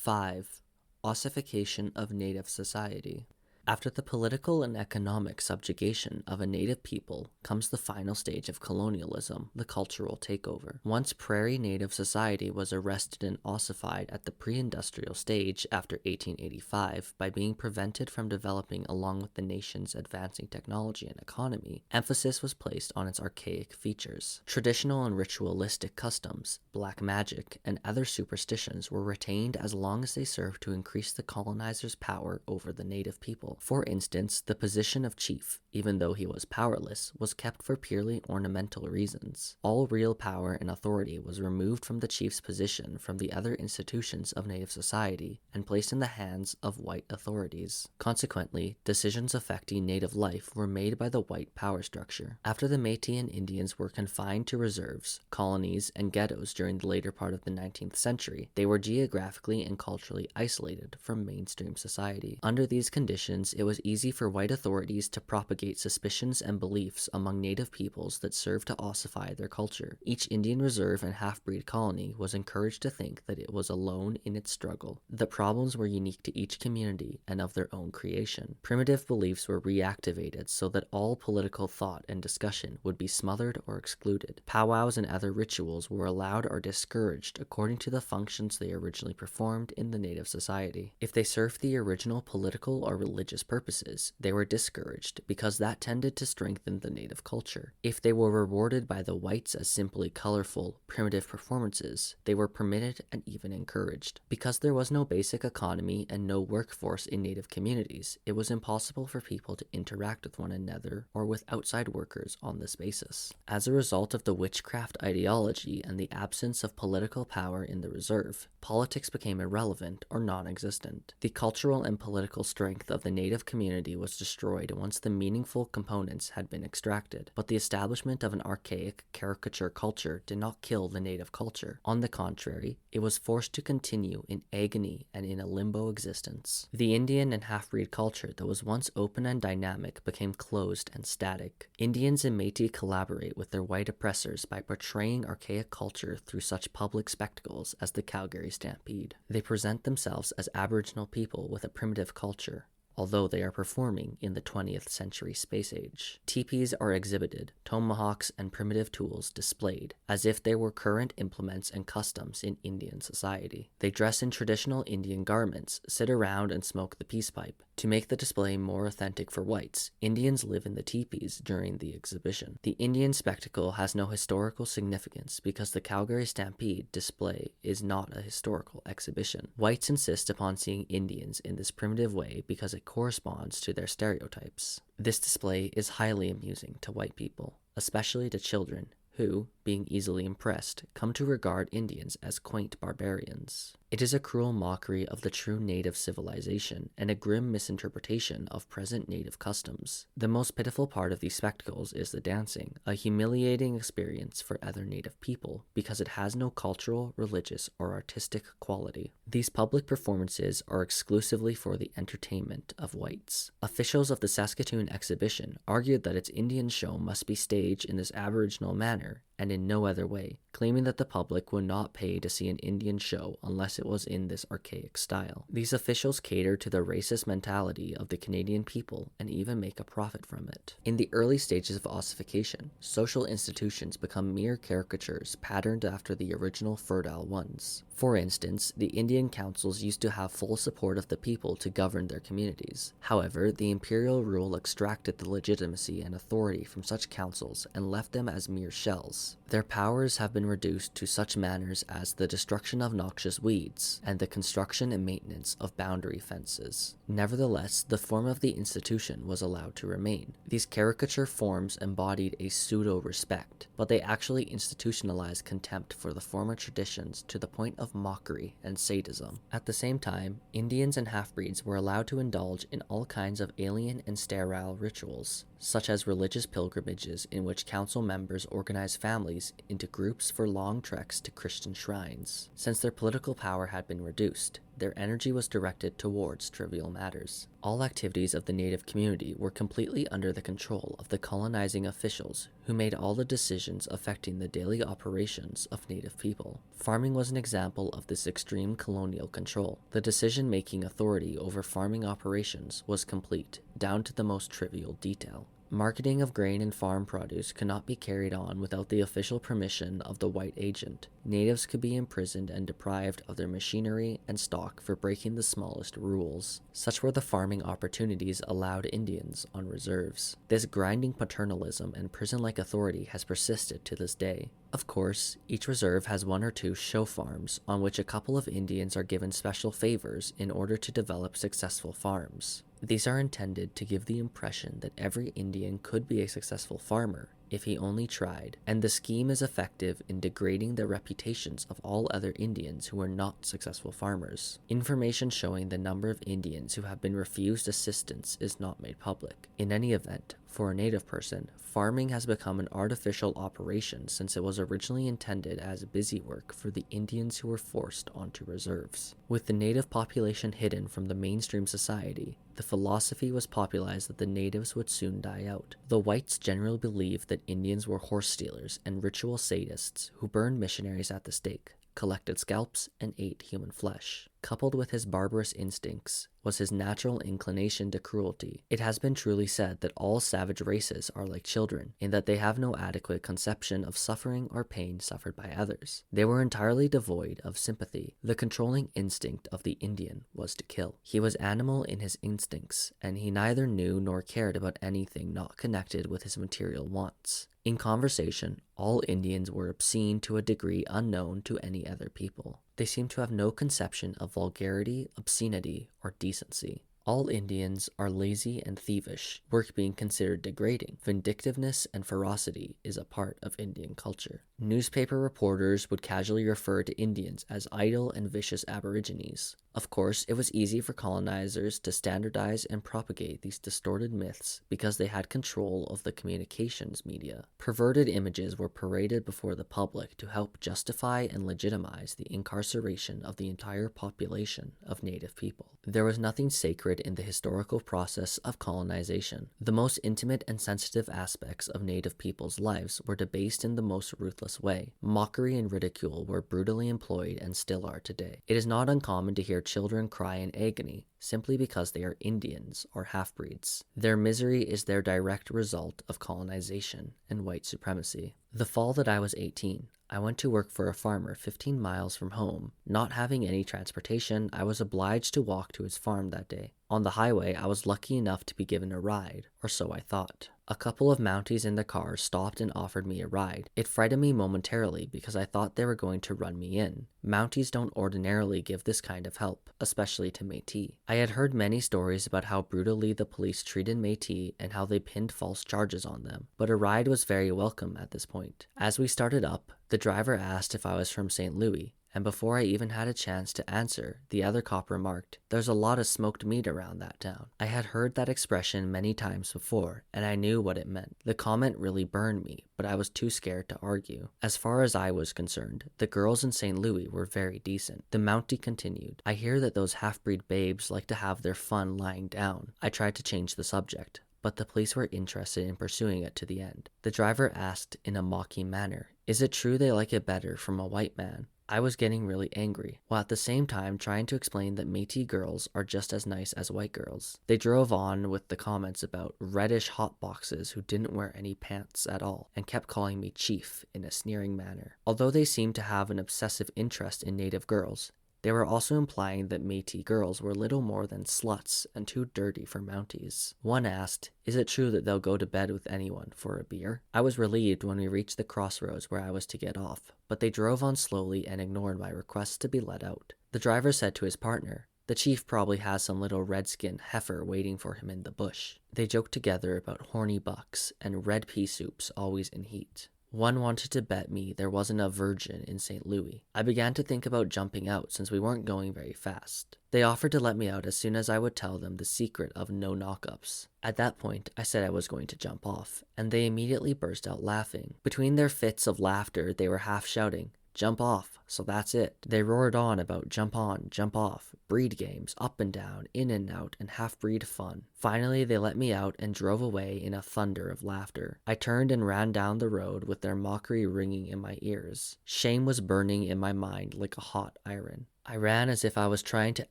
5. Ossification of native society. After the political and economic subjugation of a native people comes the final stage of colonialism, the cultural takeover. Once prairie native society was arrested and ossified at the pre-industrial stage after 1885 by being prevented from developing along with the nation's advancing technology and economy, emphasis was placed on its archaic features. Traditional and ritualistic customs, black magic, and other superstitions were retained as long as they served to increase the colonizers' power over the native people. For instance, the position of chief, even though he was powerless, was kept for purely ornamental reasons. All real power and authority was removed from the chief's position from the other institutions of native society and placed in the hands of white authorities. Consequently, decisions affecting native life were made by the white power structure. After the Métis and Indians were confined to reserves, colonies, and ghettos during the later part of the 19th century, they were geographically and culturally isolated from mainstream society. Under these conditions, it was easy for white authorities to propagate suspicions and beliefs among native peoples that served to ossify their culture. Each Indian reserve and half-breed colony was encouraged to think that it was alone in its struggle. The problems were unique to each community and of their own creation. Primitive beliefs were reactivated so that all political thought and discussion would be smothered or excluded. Powwows and other rituals were allowed or discouraged according to the functions they originally performed in the native society. If they served the original political or religious purposes, they were discouraged because that tended to strengthen the native culture. If they were rewarded by the whites as simply colorful, primitive performances, they were permitted and even encouraged. Because there was no basic economy and no workforce in native communities, it was impossible for people to interact with one another or with outside workers on this basis. As a result of the witchcraft ideology and the absence of political power in the reserve, politics became irrelevant or non-existent. The cultural and political strength of the native community was destroyed once the meaningful components had been extracted, but the establishment of an archaic caricature culture did not kill the native culture. On the contrary, it was forced to continue in agony and in a limbo existence. The Indian and half-breed culture that was once open and dynamic became closed and static. Indians and Métis collaborate with their white oppressors by portraying archaic culture through such public spectacles as the Calgary Stampede. They present themselves as Aboriginal people with a primitive culture, although they are performing in the 20th century space age. Teepees are exhibited, tomahawks and primitive tools displayed, as if they were current implements and customs in Indian society. They dress in traditional Indian garments, sit around and smoke the peace pipe. To make the display more authentic for whites, Indians live in the teepees during the exhibition. The Indian spectacle has no historical significance because the Calgary Stampede display is not a historical exhibition. Whites insist upon seeing Indians in this primitive way because it corresponds to their stereotypes. This display is highly amusing to white people, especially to children, who, being easily impressed, come to regard Indians as quaint barbarians. It is a cruel mockery of the true native civilization and a grim misinterpretation of present native customs. The most pitiful part of these spectacles is the dancing, a humiliating experience for other native people because it has no cultural, religious, or artistic quality. These public performances are exclusively for the entertainment of whites. Officials of the Saskatoon exhibition argued that its Indian show must be staged in this Aboriginal manner and in no other way, claiming that the public would not pay to see an Indian show unless it was in this archaic style. These officials cater to the racist mentality of the Canadian people and even make a profit from it. In the early stages of ossification, social institutions become mere caricatures patterned after the original fertile ones. For instance, the Indian councils used to have full support of the people to govern their communities. However, the imperial rule extracted the legitimacy and authority from such councils and left them as mere shells. Their powers have been reduced to such manners as the destruction of noxious weeds and the construction and maintenance of boundary fences. Nevertheless, the form of the institution was allowed to remain. These caricature forms embodied a pseudo-respect, but they actually institutionalized contempt for the former traditions to the point of mockery and sadism. At the same time, Indians and half-breeds were allowed to indulge in all kinds of alien and sterile rituals, such as religious pilgrimages in which council members organized families into groups for long treks to Christian shrines. Since their political power power had been reduced, their energy was directed towards trivial matters. All activities of the native community were completely under the control of the colonizing officials who made all the decisions affecting the daily operations of native people. Farming was an example of this extreme colonial control. The decision-making authority over farming operations was complete, down to the most trivial detail. Marketing of grain and farm produce could not be carried on without the official permission of the white agent. Natives could be imprisoned and deprived of their machinery and stock for breaking the smallest rules. Such were the farming opportunities allowed Indians on reserves. This grinding paternalism and prison-like authority has persisted to this day. Of course, each reserve has one or two show farms on which a couple of Indians are given special favors in order to develop successful farms. These are intended to give the impression that every Indian could be a successful farmer if he only tried, and the scheme is effective in degrading the reputations of all other Indians who are not successful farmers. Information showing the number of Indians who have been refused assistance is not made public. In any event, for a native person, farming has become an artificial operation since it was originally intended as busy work for the Indians who were forced onto reserves. With the native population hidden from the mainstream society, the philosophy was popularized that the natives would soon die out. The whites generally believed that Indians were horse stealers and ritual sadists who burned missionaries at the stake, collected scalps, and ate human flesh. Coupled with his barbarous instincts was his natural inclination to cruelty. It has been truly said that all savage races are like children, in that they have no adequate conception of suffering or pain suffered by others. They were entirely devoid of sympathy. The controlling instinct of the Indian was to kill. He was animal in his instincts, and he neither knew nor cared about anything not connected with his material wants. In conversation, all Indians were obscene to a degree unknown to any other people. They seemed to have no conception of vulgarity, obscenity, or decency. All Indians are lazy and thievish, work being considered degrading. Vindictiveness and ferocity is a part of Indian culture. Newspaper reporters would casually refer to Indians as idle and vicious aborigines. Of course, it was easy for colonizers to standardize and propagate these distorted myths because they had control of the communications media. Perverted images were paraded before the public to help justify and legitimize the incarceration of the entire population of native people. There was nothing sacred in the historical process of colonization. The most intimate and sensitive aspects of native people's lives were debased in the most ruthless way. Mockery and ridicule were brutally employed and still are today. It is not uncommon to hear children cry in agony simply because they are Indians or half-breeds. Their misery is their direct result of colonization and white supremacy. The fall that I was 18, I went to work for a farmer 15 miles from home. Not having any transportation, I was obliged to walk to his farm that day. On the highway, I was lucky enough to be given a ride, or so I thought. A couple of Mounties in the car stopped and offered me a ride. It frightened me momentarily because I thought they were going to run me in. Mounties don't ordinarily give this kind of help, especially to Métis. I had heard many stories about how brutally the police treated Métis and how they pinned false charges on them, but a ride was very welcome at this point. As we started up, the driver asked if I was from St. Louis, and before I even had a chance to answer, the other cop remarked, "There's a lot of smoked meat around that town." I had heard that expression many times before, and I knew what it meant. The comment really burned me, but I was too scared to argue. As far as I was concerned, the girls in St. Louis were very decent. The Mountie continued, "I hear that those half-breed babes like to have their fun lying down." I tried to change the subject, but the police were interested in pursuing it to the end. The driver asked in a mocking manner, "Is it true they like it better from a white man?" I was getting really angry, while at the same time trying to explain that Métis girls are just as nice as white girls. They drove on with the comments about reddish hot boxes who didn't wear any pants at all, and kept calling me chief in a sneering manner. Although they seemed to have an obsessive interest in native girls, they were also implying that Métis girls were little more than sluts and too dirty for Mounties. One asked, "Is it true that they'll go to bed with anyone for a beer?" I was relieved when we reached the crossroads where I was to get off, but they drove on slowly and ignored my request to be let out. The driver said to his partner, "The chief probably has some little redskin heifer waiting for him in the bush." They joked together about horny bucks and red pea soups always in heat. One wanted to bet me there wasn't a virgin in St. Louis. I began to think about jumping out since we weren't going very fast. They offered to let me out as soon as I would tell them the secret of no knockups. At that point, I said I was going to jump off, and they immediately burst out laughing. Between their fits of laughter, they were half shouting, Jump off, so that's it. They roared on about jump on, jump off, breed games, up and down, in and out, and half-breed fun. Finally, they let me out and drove away in a thunder of laughter. I turned and ran down the road with their mockery ringing in my ears. Shame was burning in my mind like a hot iron. I ran as if I was trying to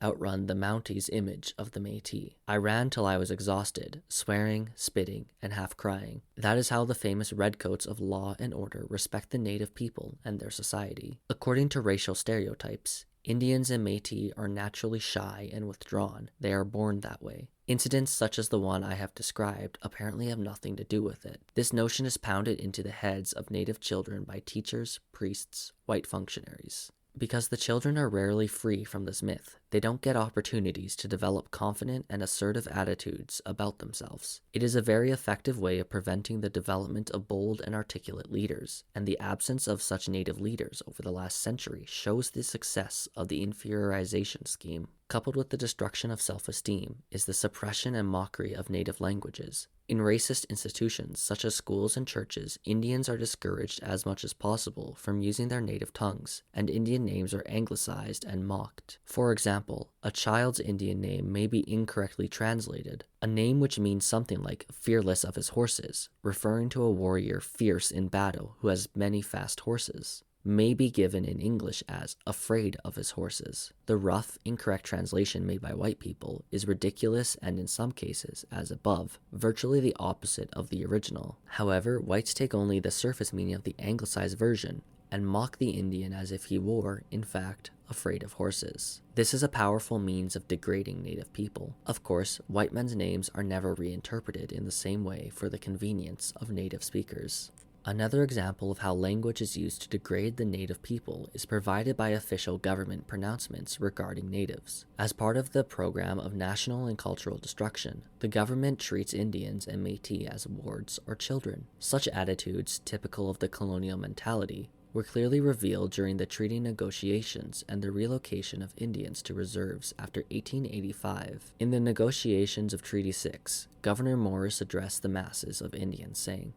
outrun the Mounties' image of the Métis. I ran till I was exhausted, swearing, spitting, and half crying. That is how the famous redcoats of law and order respect the native people and their society. According to racial stereotypes, Indians and Métis are naturally shy and withdrawn. They are born that way. Incidents such as the one I have described apparently have nothing to do with it. This notion is pounded into the heads of native children by teachers, priests, white functionaries. Because the children are rarely free from this myth, they don't get opportunities to develop confident and assertive attitudes about themselves. It is a very effective way of preventing the development of bold and articulate leaders, and the absence of such native leaders over the last century shows the success of the inferiorization scheme. Coupled with the destruction of self-esteem is the suppression and mockery of native languages. In racist institutions such as schools and churches, Indians are discouraged as much as possible from using their native tongues, and Indian names are anglicized and mocked. For example, a child's Indian name may be incorrectly translated. A name which means something like fearless of his horses, referring to a warrior fierce in battle who has many fast horses, may be given in English as afraid of his horses. The rough, incorrect translation made by white people is ridiculous and in some cases, as above, virtually the opposite of the original. However, whites take only the surface meaning of the anglicized version and mock the Indian as if he were, in fact, afraid of horses. This is a powerful means of degrading native people. Of course, white men's names are never reinterpreted in the same way for the convenience of native speakers. Another example of how language is used to degrade the native people is provided by official government pronouncements regarding natives. As part of the program of national and cultural destruction, the government treats Indians and Métis as wards or children. Such attitudes, typical of the colonial mentality, were clearly revealed during the treaty negotiations and the relocation of Indians to reserves after 1885. In the negotiations of Treaty 6, Governor Morris addressed the masses of Indians saying,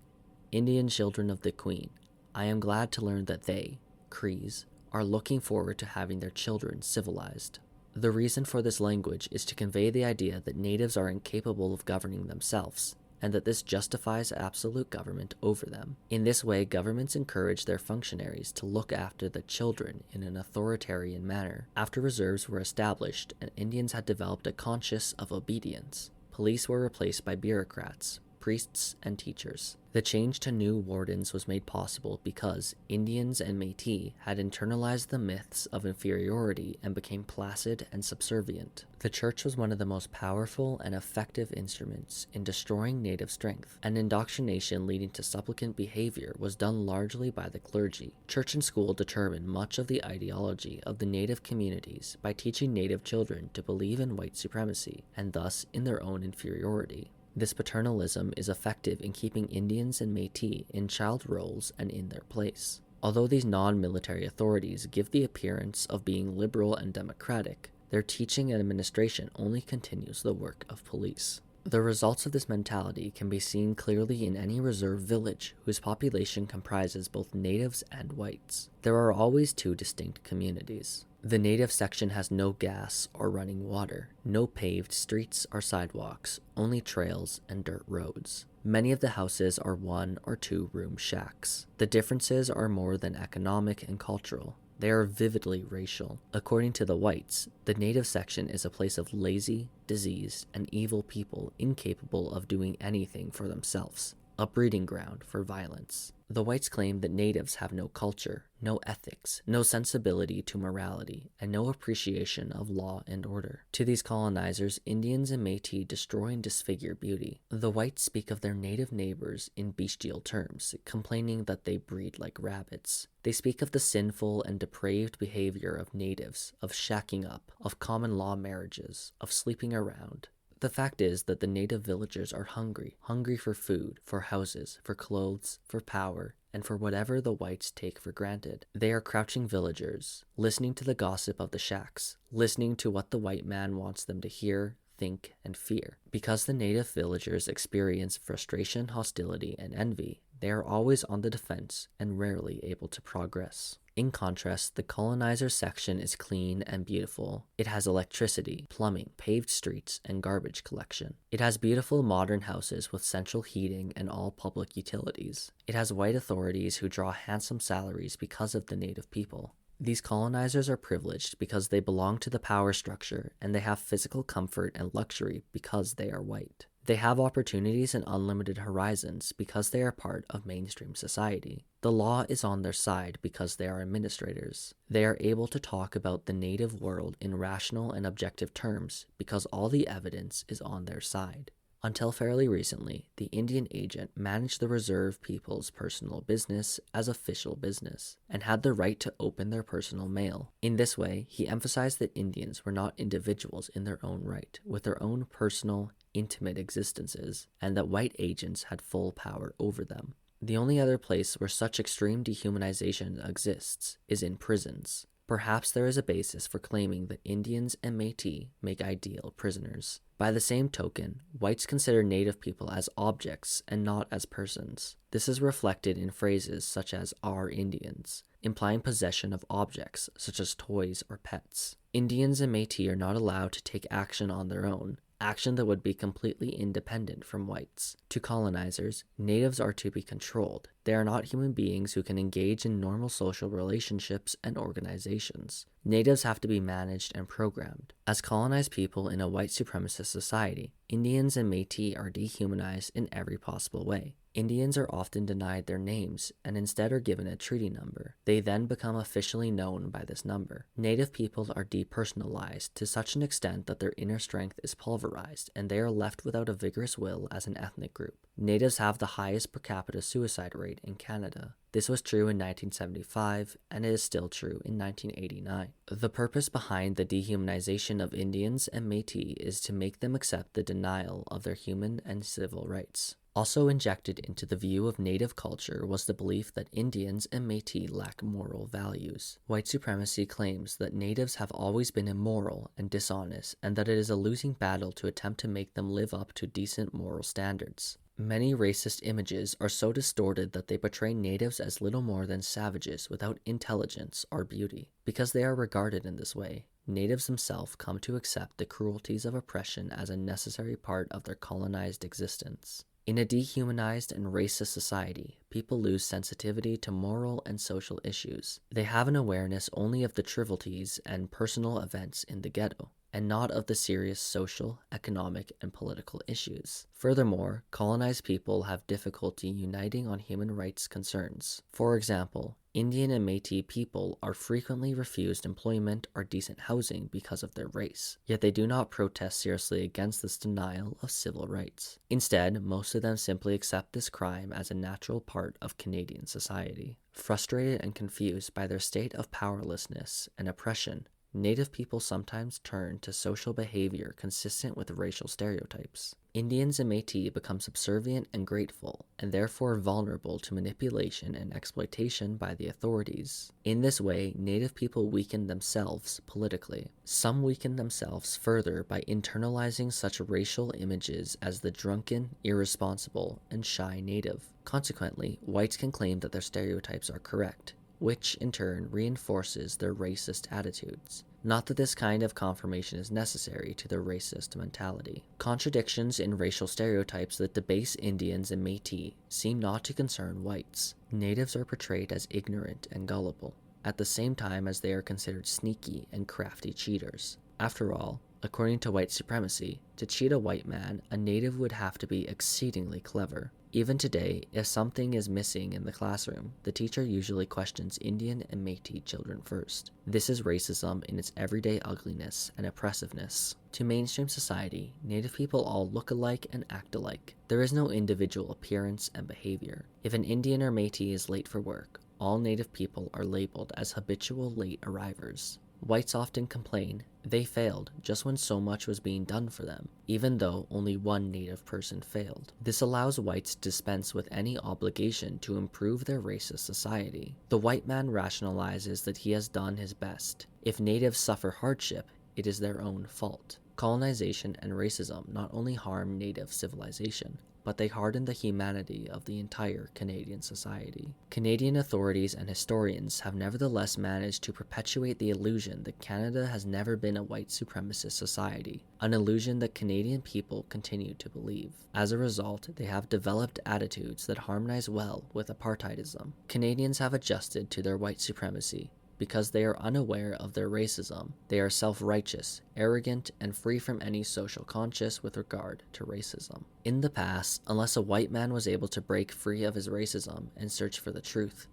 "Indian children of the Queen, I am glad to learn that they, Crees, are looking forward to having their children civilized." The reason for this language is to convey the idea that natives are incapable of governing themselves, and that this justifies absolute government over them. In this way, governments encourage their functionaries to look after the children in an authoritarian manner. After reserves were established and Indians had developed a conscience of obedience, police were replaced by bureaucrats, priests, and teachers. The change to new wardens was made possible because Indians and Métis had internalized the myths of inferiority and became placid and subservient. The church was one of the most powerful and effective instruments in destroying native strength, and indoctrination leading to supplicant behavior was done largely by the clergy. Church and school determined much of the ideology of the native communities by teaching native children to believe in white supremacy, and thus in their own inferiority. This paternalism is effective in keeping Indians and Métis in child roles and in their place. Although these non-military authorities give the appearance of being liberal and democratic, their teaching and administration only continues the work of police. The results of this mentality can be seen clearly in any reserve village whose population comprises both natives and whites. There are always two distinct communities. The native section has no gas or running water, no paved streets or sidewalks, only trails and dirt roads. Many of the houses are 1 or 2 room shacks. The differences are more than economic and cultural. They are vividly racial. According to the whites, the native section is a place of lazy, diseased, and evil people incapable of doing anything for themselves, a breeding ground for violence. The whites claim that natives have no culture, no ethics, no sensibility to morality, and no appreciation of law and order. To these colonizers, Indians and Métis destroy and disfigure beauty. The whites speak of their native neighbors in bestial terms, complaining that they breed like rabbits. They speak of the sinful and depraved behavior of natives, of shacking up, of common law marriages, of sleeping around. The fact is that the native villagers are hungry for food, for houses, for clothes, for power, and for whatever the whites take for granted. They are crouching villagers, listening to the gossip of the shacks, listening to what the white man wants them to hear, think, and fear. Because the native villagers experience frustration, hostility, and envy, they are always on the defense and rarely able to progress. In contrast, the colonizer section is clean and beautiful. It has electricity, plumbing, paved streets, and garbage collection. It has beautiful modern houses with central heating and all public utilities. It has white authorities who draw handsome salaries because of the native people. These colonizers are privileged because they belong to the power structure, and they have physical comfort and luxury because they are white. They have opportunities and unlimited horizons because they are part of mainstream society. The law is on their side because they are administrators. They are able to talk about the native world in rational and objective terms because all the evidence is on their side. Until fairly recently, the Indian agent managed the reserve people's personal business as official business and had the right to open their personal mail. In this way, he emphasized that Indians were not individuals in their own right, with their own personal, intimate existences, and that white agents had full power over them. The only other place where such extreme dehumanization exists is in prisons. Perhaps there is a basis for claiming that Indians and Métis make ideal prisoners. By the same token, whites consider native people as objects and not as persons. This is reflected in phrases such as "our Indians," implying possession of objects such as toys or pets. Indians and Métis are not allowed to take action on their own, action that would be completely independent from whites. To colonizers, natives are to be controlled. They are not human beings who can engage in normal social relationships and organizations. Natives have to be managed and programmed. As colonized people in a white supremacist society, Indians and Métis are dehumanized in every possible way. Indians are often denied their names and instead are given a treaty number. They then become officially known by this number. Native people are depersonalized to such an extent that their inner strength is pulverized and they are left without a vigorous will as an ethnic group. Natives have the highest per capita suicide rate in Canada. This was true in 1975, and it is still true in 1989. The purpose behind the dehumanization of Indians and Métis is to make them accept the denial of their human and civil rights. Also injected into the view of native culture was the belief that Indians and Métis lack moral values. White supremacy claims that natives have always been immoral and dishonest, and that it is a losing battle to attempt to make them live up to decent moral standards. Many racist images are so distorted that they portray natives as little more than savages without intelligence or beauty. Because they are regarded in this way, natives themselves come to accept the cruelties of oppression as a necessary part of their colonized existence. In a dehumanized and racist society, people lose sensitivity to moral and social issues. They have an awareness only of the trivialities and personal events in the ghetto, and not of the serious social, economic, and political issues. Furthermore, colonized people have difficulty uniting on human rights concerns. For example, Indian and Métis people are frequently refused employment or decent housing because of their race, yet they do not protest seriously against this denial of civil rights. Instead, most of them simply accept this crime as a natural part of Canadian society. Frustrated and confused by their state of powerlessness and oppression, Native people sometimes turn to social behavior consistent with racial stereotypes. Indians and Métis become subservient and grateful, and therefore vulnerable to manipulation and exploitation by the authorities. In this way, Native people weaken themselves politically. Some weaken themselves further by internalizing such racial images as the drunken, irresponsible, and shy Native. Consequently, whites can claim that their stereotypes are correct, which in turn reinforces their racist attitudes. Not that this kind of confirmation is necessary to their racist mentality. Contradictions in racial stereotypes that debase Indians and Métis seem not to concern whites. Natives are portrayed as ignorant and gullible, at the same time as they are considered sneaky and crafty cheaters. After all, according to white supremacy, to cheat a white man, a native would have to be exceedingly clever. Even today, if something is missing in the classroom, the teacher usually questions Indian and Métis children first. This is racism in its everyday ugliness and oppressiveness. To mainstream society, Native people all look alike and act alike. There is no individual appearance and behavior. If an Indian or Métis is late for work, all Native people are labeled as habitual late arrivers. Whites often complain they failed just when so much was being done for them, even though only one Native person failed. This allows whites to dispense with any obligation to improve their racist society. The white man rationalizes that he has done his best. If Natives suffer hardship, it is their own fault. Colonization and racism not only harm Native civilization, but they harden the humanity of the entire Canadian society. Canadian authorities and historians have nevertheless managed to perpetuate the illusion that Canada has never been a white supremacist society, an illusion that Canadian people continue to believe. As a result, they have developed attitudes that harmonize well with apartheidism. Canadians have adjusted to their white supremacy. Because they are unaware of their racism, they are self-righteous, arrogant, and free from any social conscience with regard to racism. In the past, unless a white man was able to break free of his racism and search for the truth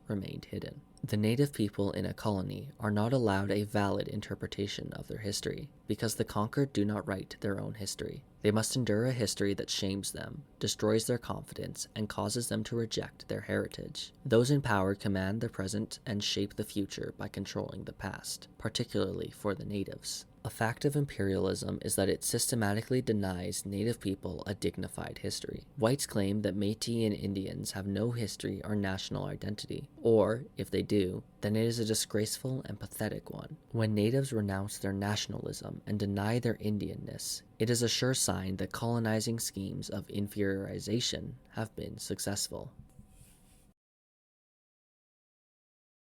remained hidden. The native people in a colony are not allowed a valid interpretation of their history, because the conquered do not write their own history. They must endure a history that shames them, destroys their confidence, and causes them to reject their heritage. Those in power command the present and shape the future by controlling the past, particularly for the natives. A fact of imperialism is that it systematically denies Native people a dignified history. Whites claim that Métis and Indians have no history or national identity, or, if they do, then it is a disgraceful and pathetic one. When Natives renounce their nationalism and deny their Indianness, it is a sure sign that colonizing schemes of inferiorization have been successful.